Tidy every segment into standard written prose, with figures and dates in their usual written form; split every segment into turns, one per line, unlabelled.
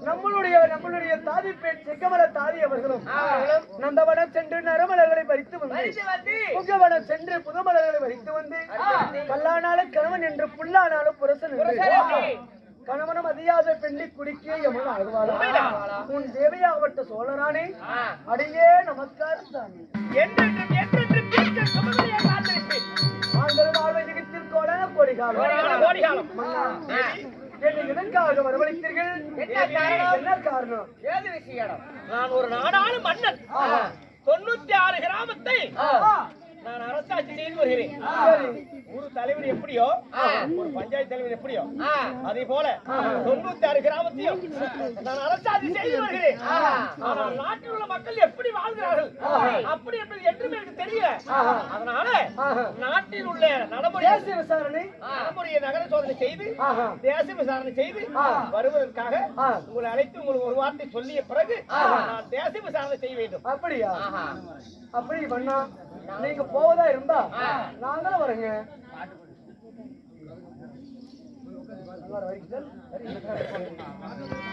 நம்மளுடைய தாதி பெண் செக்கமல தாதி அவர்களும் நந்தவனம் சென்று நரமலர்களை பறித்து வந்து புகவனம் சென்று புதுமலர்களை பறித்து வந்து கல்லானாலும் கணவன் என்று புல்லானாலும் புரசன் என்று கணவனும் அதிகாத பெண்ணை குடிக்க எமன் ஆகுவாளா உன் தேவையாகப்பட்ட சோழரானே அடியே நமஸ்காரம் சாமி எதற்காக வரவழைத்தீர்கள்? என்ன காரணம்?
ஏது விஷயம்? நான் ஒரு நாடாளு மன்னன் 96 கிராமத்தை நான் அரசாட்சி செய்து வருகிறேன். ஒரு தலைவர் எப்படியோ ஒரு பஞ்சாயத்து தலைவர் எப்படியோ அதே போல 96 கிராமத்தையும் நான் அரசாட்சி செய்து வருகிறேன். ஆனால் நாட்டில் உள்ள மக்கள் எப்படி வாழ்கிறார்கள் அப்படி என்பது என்றுமே எனக்கு தெரியல. அதனால நாட்டில் உள்ள நடைமுறை நடைமுறையை நகர சோதனை செய்து தேச விசாரணை செய்து வருவதற்காக உங்களை அழைத்து உங்களுக்கு ஒரு வார்த்தை சொல்லிய பிறகு நான் தேச விசாரணை செய்ய வேண்டும்.
அப்படியா? அப்படி பண்ணா நீங்க போவதா இருந்தா நாங்களும் வரேங்க. நல்லா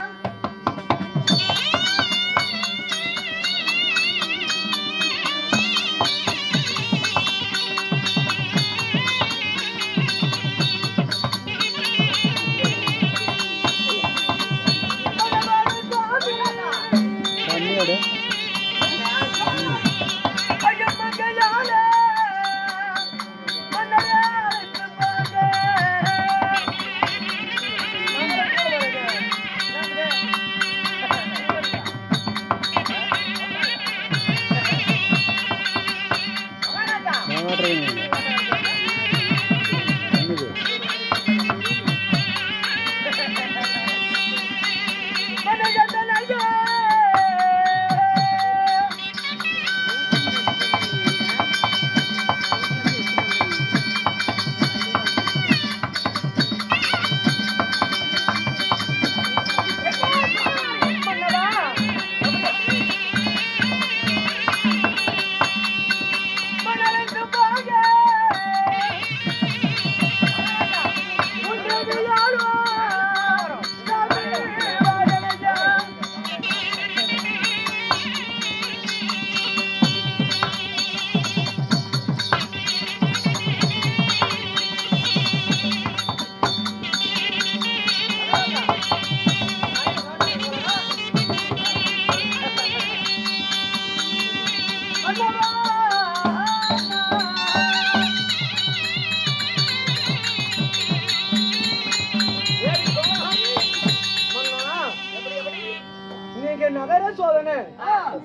நகர சோதனை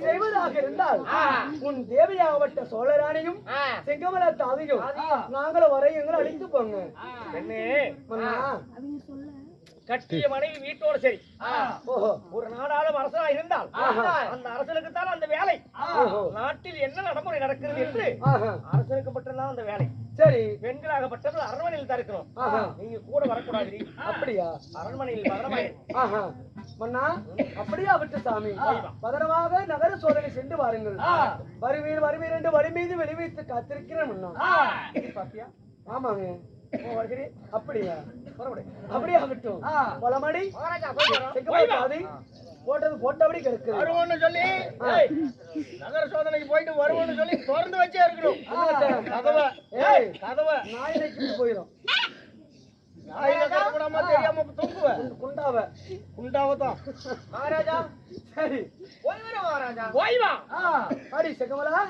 செய்வதாக இருந்தால் உன் தேவையாகப்பட்ட சோழராணியும் செங்கமல தாதியும் நாங்களும் வரை எங்களை அழைத்து போங்க.
பெண்ணே,
மன்னா,
கட்டிய மனைவி வீட்டோட சரி.
ஓஹோ,
ஒரு நாடாளும் அரசனா இருந்தால் அந்த அரசனுக்கு தான் அந்த வேலை. நாட்டில் என்ன நடைமுறை நடக்கிறது என்று அரசனுக்கு மட்டும்தான் அந்த வேலை.
சரி,
பெண்களாகப்பட்டது அரண்மனையில் தான் இருக்கணும். நீங்க கூட வரக்கூடாது.
அப்படியா?
அரண்மனையில் பதனமாயிரு.
மன்னா, அப்படியா விட்டு சாமி, பதனமாக நகர சோதனை சென்று வாருங்கள். வருவீர் வருவீர் என்று வழி மீது வெளி வைத்து காத்திருக்கிறேன் மன்னா.
பாத்தியா?
ஆமாங்க.
வருகிறேன்.
அப்படியா? அப்படியா விட்டும் பலமடி போட்டது போட்டபடி கிடக்கு.
வருவோம்னு சொல்லி நகர சோதனைக்கு போயிட்டு வருவோம்னு சொல்லி திறந்து வச்சே இருக்கணும் கதவை. கதவை
நாயினைக்கு போயிடும்.
தெரியாம தூக்குவேன். குண்டாவதான்
மகாராஜா. சரி,
மகாராஜா போய் வா.
அடி செங்கமலா.